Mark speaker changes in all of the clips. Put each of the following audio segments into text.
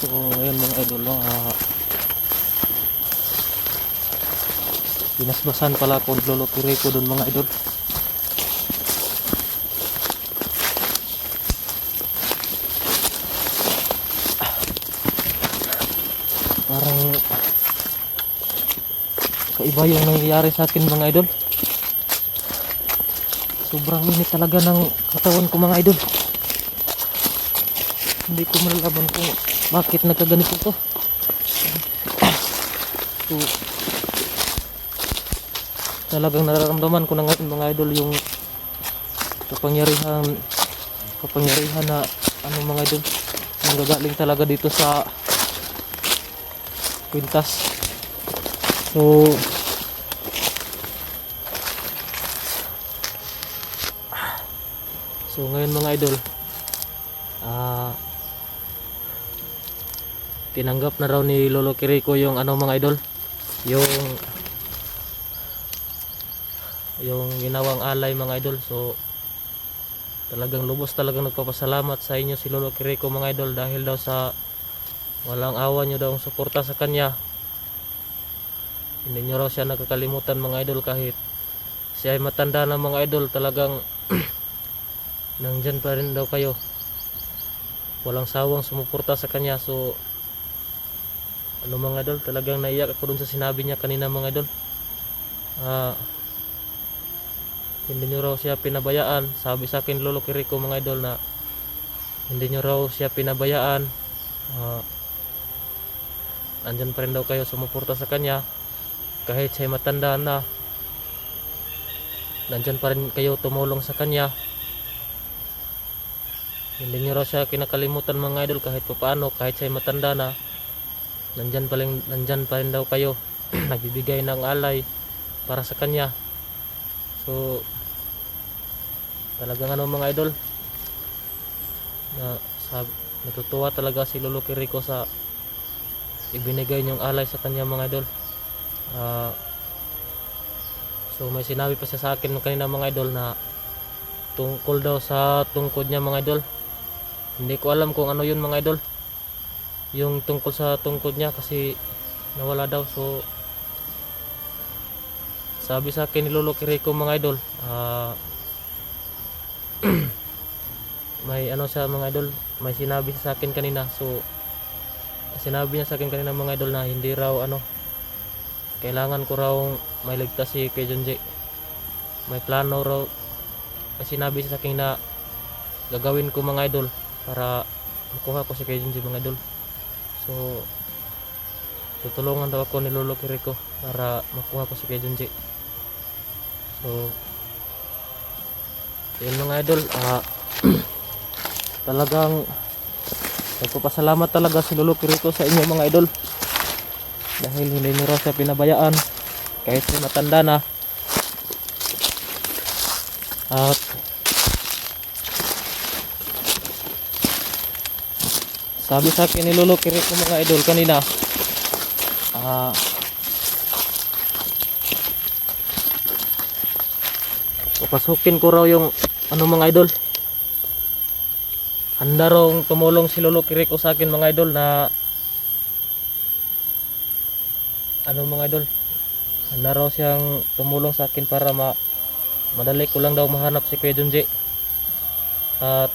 Speaker 1: So ngayon mga idol, no, binasbasan pala ako lolo kiri ko dun mga idol. Parang kaiba yung nangyayari sa akin mga idol. Sobrang init talaga ng katawan ko mga idol. Hindi ko malalaman kung bakit nagkaganito to. So, talagang nararamdaman ko na ngayon mga idol yung kapangyarihan na ano mga idol, nanggagaling talaga dito sa kwintas. So ngayon mga idol, tinanggap na raw ni Lolo Kiriko yung ano mga idol, yung ginawang alay mga idol. So talagang lubos talagang nagpapasalamat sa inyo si Lolo Kiriko mga idol, dahil daw sa walang awa nyo daw ang suporta sa kanya. Hindi nyo raw siya nakakalimutan mga idol, kahit siya ay matanda na mga idol, talagang nandyan pa rin daw kayo, walang sawang sumuporta sa kanya. So ano mga idol, talagang naiyak ako dun sa sinabi niya kanina mga idol. Hindi nyo raw siya pinabayaan. Sabi sa akin Lolo Kiriko mga idol na hindi nyo raw siya pinabayaan, nandyan pa rin daw kayo sumuporta sa kanya kahit siya matanda na. Nandyan pa rin kayo tumulong sa kanya. Hindi nyo raw siya kinakalimutan mga idol, kahit paano, kahit siya matanda na, nandyan pa rin daw kayo nagbibigay ng alay para sa kanya. So talagang ano mga idol, natutuwa talaga si Lolo Kiriko sa ibinigay niyong alay sa kanya mga idol. So may sinabi pa siya sa akin kanina mga idol na tungkol daw sa tungkod niya mga idol. Hindi ko alam kung ano yun mga idol, yung tungkol sa tungkod niya, kasi nawala daw. So sabi sa akin ni Lolo Kiriko mga idol, may ano siya mga idol, may sinabi sa akin kanina. So sinabi niya sa akin kanina mga idol na hindi raw kailangan ko raw may ligtas si Kuya Junji. May plano raw, may sinabi sa akin na gagawin ko mga idol para makuha ko si Kuya Junji mga idol. So tutulungan daw ako ni Lolo Kiriko para makuha ko si Kuya Junji. So yun mga idol, talagang nagpapasalamat talaga si Lolo Kiriko sa inyo mga idol, dahil hindi nyo raw siya pinabayaan kahit siya matanda na. At sabi sa akin ni Lolo Kiriko mga idol kanina, papasukin ko raw yung ano mga idol, handa raw tumulong si Lolo Kiriko sa akin mga idol, na ano mga idol, handa raw siyang tumulong sa akin para madali ko lang daw mahanap si Kuya Junji. At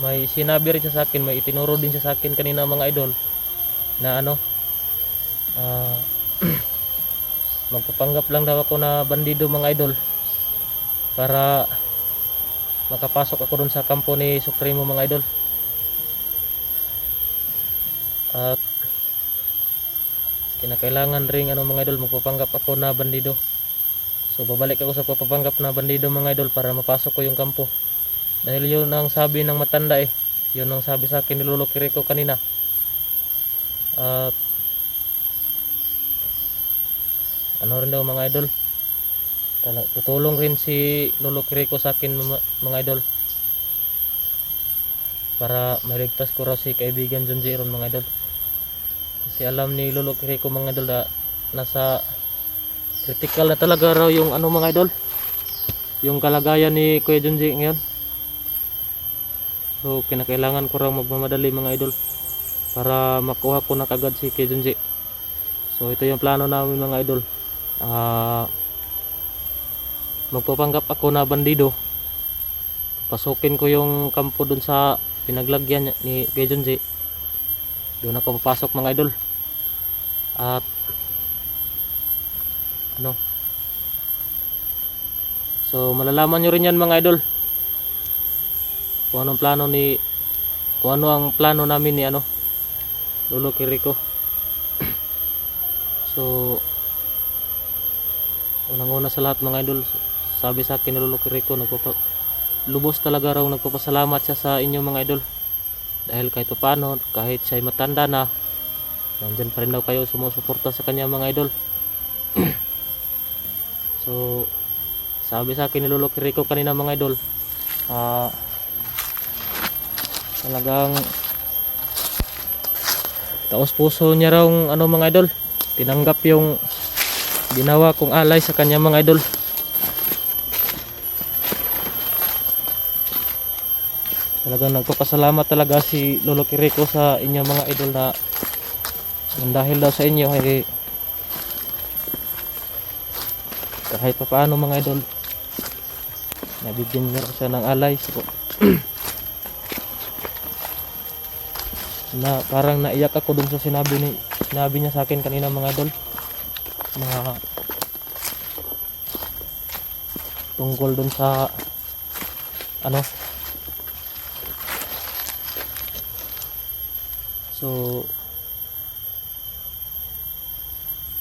Speaker 1: may sinabi rin siya sa akin, may itinuro din siya sa akin kanina mga idol na magpapanggap lang daw ako na bandido mga idol para makapasok ako dun sa kampo ni Supremo mga idol. At kinakailangan ring mga idol, magpapanggap ako na bandido. So babalik ako sa papapanggap na bandido mga idol para mapasok ko yung kampo, dahil yun ang sabi ng matanda yun ang sabi sa akin ni Lolo Kiriko kanina. At ano rin daw mga idol, tutulong rin si Lolo Kiriko sa akin mga idol para maligtas ko raw si kaibigan Junji ron mga idol. Kasi alam ni Lolo Kiriko mga idol na nasa critical na talaga raw yung mga idol, yung kalagayan ni Kuya Junji ngayon. So kinakailangan ko raw magmamadali mga idol para makuha ko na kagad si Kejunji. So ito yung plano namin mga idol. Magpapanggap ako na bandido. Pasukin ko yung kampo dun sa pinaglagyan ni Kejunji. Doon ako papasok mga idol. At ano, so malalaman nyo rin yan mga idol kung ano ang plano namin ni Lolo Kiriko. So unang-una sa lahat mga idol, sabi sa akin ni Lolo Kiriko, lubos talaga raw nagpapasalamat siya sa inyo mga idol, dahil kahit paano, kahit siya'y matanda na, nandyan pa rin daw kayo sumusuporta sa kanya mga idol. So sabi sa akin ni Lolo Kiriko kanina mga idol, talagang taos puso niya raw mga idol, tinanggap yung ginawa kong alay sa kanya mga idol. Talagang nagpapasalamat talaga si Lolo Kiriko sa inyo mga idol, na dahil daw sa inyo kahit pa paano mga idol, nabigyan niya siya ng alay. So, na parang naiyak ako dun sa sinabi niya sa akin kanina mga idol, mga tungkol dun sa so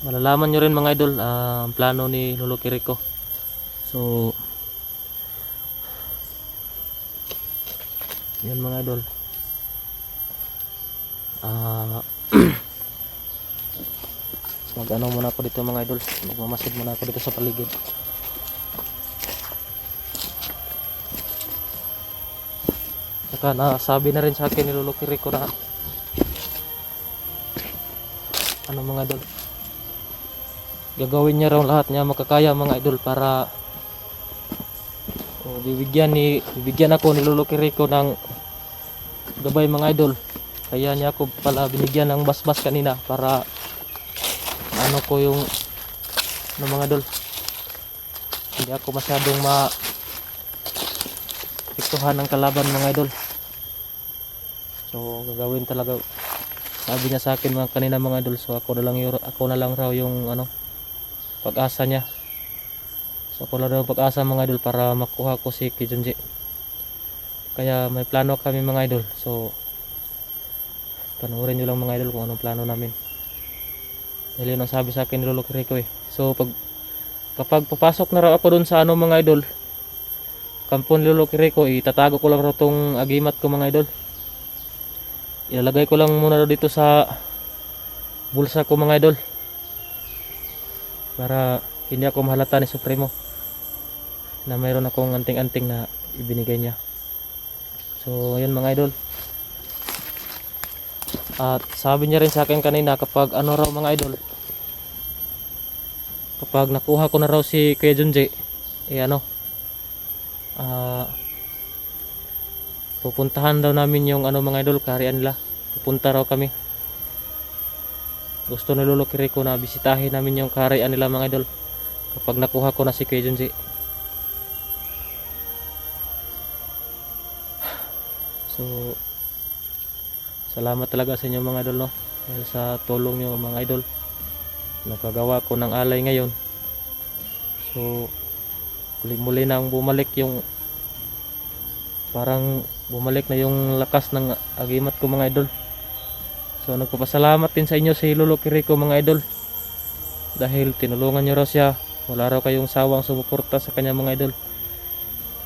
Speaker 1: malalaman nyo rin mga idol ang plano ni Lolo Kiriko. So yan mga idol, muna ako dito mga idol, magmamasid muna ako dito sa paligid. Saka nasabi na rin sa akin ni Lolo Kiriko na mga idol, gagawin niya raw lahat niya makakaya mga idol para bibigyan ako ni Lolo Kiriko ng gabay mga idol. Kaya niya ako pala binigyan ng basbas kanina para ko yung mga idol, hindi ako masyadong piktuhan ng kalaban mga idol. So gagawin talaga, sabi niya sa akin kanina mga idol. So ako na lang raw yung pag-asa niya. So ako na raw pag-asa mga idol para makuha ko si Kejunji. Kaya may plano kami mga idol. So panoorin nyo lang mga idol kung anong plano namin. Dahil yun ang sabi sa akin ni Lolo Kiriko So kapag papasok na raw ako dun sa mga idol, kampo ni Lolo Kiriko, itatago ko lang raw tong agimat ko mga idol. Ilalagay ko lang muna dito sa bulsa ko mga idol, para hindi ako mahalata ni Supremo na mayroon akong anting-anting na ibinigay niya. So ayun mga idol. At sabi niya rin sa akin kanina, kapag raw mga idol, kapag nakuha ko na raw si Kejunji, pupuntahan daw namin yung mga idol, kaharian nila. Pupunta raw kami. Gusto ni Lolo Kiriko na bisitahin namin yung kaharian nila mga idol kapag nakuha ko na si Kejunji. So salamat talaga sa inyo mga idol, dahil sa tulong nyo mga idol, nakagawa ko ng alay ngayon. So muli nang bumalik na yung lakas ng agimat ko mga idol. So nagpapasalamat din sa inyo si Lolo Kiriko mga idol, dahil tinulungan nyo raw siya. Wala raw kayong sawang sumuporta sa kanya mga idol.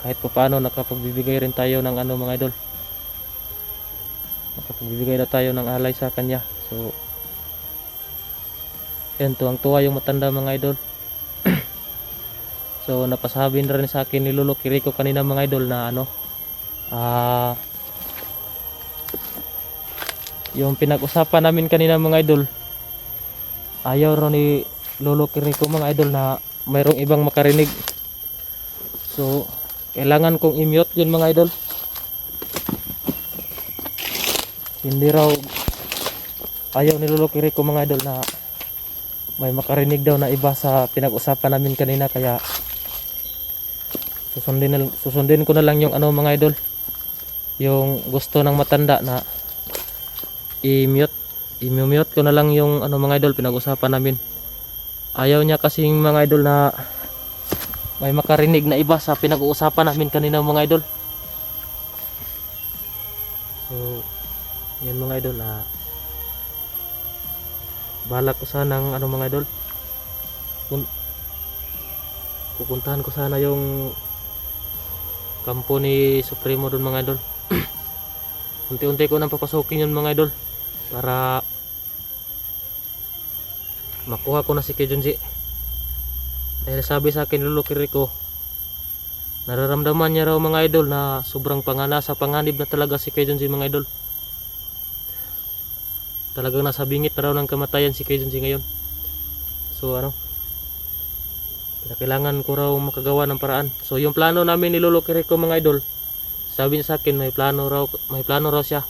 Speaker 1: Kahit pa paano nakapagbibigay rin tayo ng mga idol, nakapagbibigay na tayo ng alay sa kanya. So yan, tuwang-tuwa yung matanda mga idol. So napasabi na rin sa akin ni Lolo Kiriko kanina mga idol na yung pinag-usapan namin kanina mga idol, ayaw raw ni Lolo Kiriko mga idol na mayroong ibang makarinig. So kailangan kong i-mute yun mga idol. hindi raw ayaw ni Lolo Kiriko mga idol na may makarinig daw na iba sa pinag-usapan namin kanina, kaya susundin ko na lang yung ano mga idol, yung gusto ng matanda na i-mute ko na lang yung ano mga idol pinag-usapan namin. Ayaw niya kasing mga idol na may makarinig na iba sa pinag-uusapan namin kanina mga idol. So yun mga idol, balak ko sanang ano mga idol, pupuntahan ko sana yung kampo ni Supremo doon mga idol. Unti-unti ko nang papasukin yun mga idol para makuha ko na si Kejunji. Dahil sabi sa akin Lolo Kiriko, nararamdaman niya raw mga idol na sobrang panganib na talaga si Kejunji mga idol. Talagang nasa bingit na raw ng kamatayan si Kejunji ngayon. So kailangan ko raw makagawa ng paraan. So yung plano namin ni Lolo Kiriko mga idol, sabi niya sa akin may plano raw siya.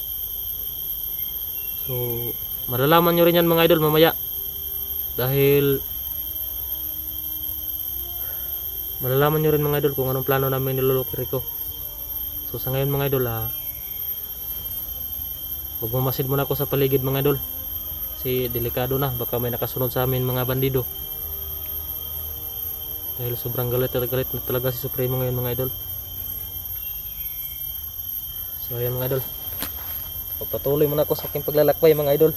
Speaker 1: So malalaman nyo rin yan mga idol mamaya, dahil malalaman nyo rin mga idol kung anong plano namin ni Lolo Kiriko. So sa ngayon mga idol, huwag mamasid muna ako sa paligid mga idol, kasi delikado na, baka may nakasunod sa amin mga bandido. Dahil sobrang galit na talaga si Supremo ngayon mga idol. So ayan mga idol, pagpatuloy muna ako sa aking paglalakbay mga idol.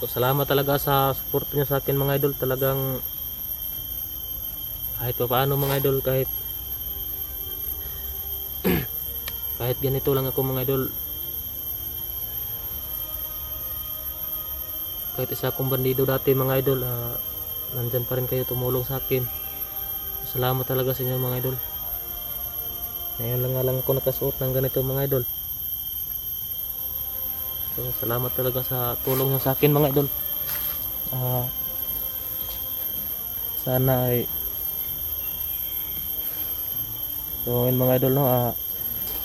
Speaker 1: So salamat talaga sa support niyo sa akin mga idol. Talagang kahit pa paano mga idol, kahit ganito lang ako mga idol, kahit isa akong bandido dati mga idol, nandyan pa rin kayo tumulong sa akin. Salamat talaga sa inyo mga idol. Ngayon lang ako nakasuot ng ganito mga idol. So salamat talaga sa tulong nyo sa akin mga idol. Sana ay so yun mga idol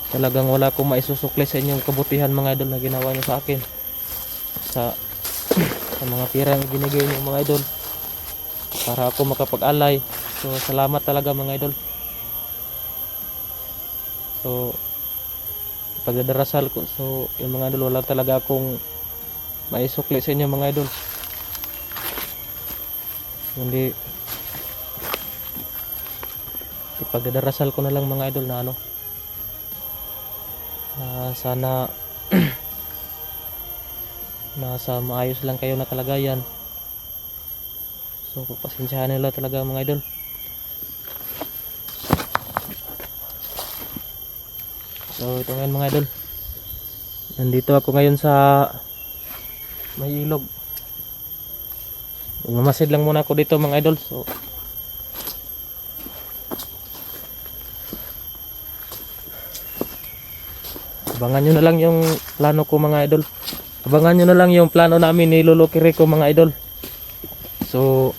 Speaker 1: talagang wala akong maisusukli sa inyong kabutihan mga idol na ginawa nyo sa akin, sa mga pirang binigay nyo mga idol para ako makapag-alay. So salamat talaga mga idol. So pagdarasal ko, so yung mga idol, wala talaga akong maisukli sa inyo mga idol, hindi ipagdarasal ko na lang mga idol na sana nasa maayos lang kayo na kalagayan. So pasensyahan nila talaga mga idol. So ito ngayon mga idol, nandito ako ngayon sa may ilog. Mamasid lang muna ako dito mga idol. So abangan nyo na lang yung plano ko mga idol. Abangan nyo na lang yung plano namin ni Lolo Kiriko mga idol. So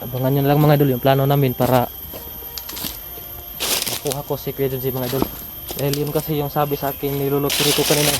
Speaker 1: abangan nyo na lang mga idol yung plano namin para makuha ko si Kuya Junji mga idol. Dahil yun kasi yung sabi sa akin ni Lolo Kiriko kanina,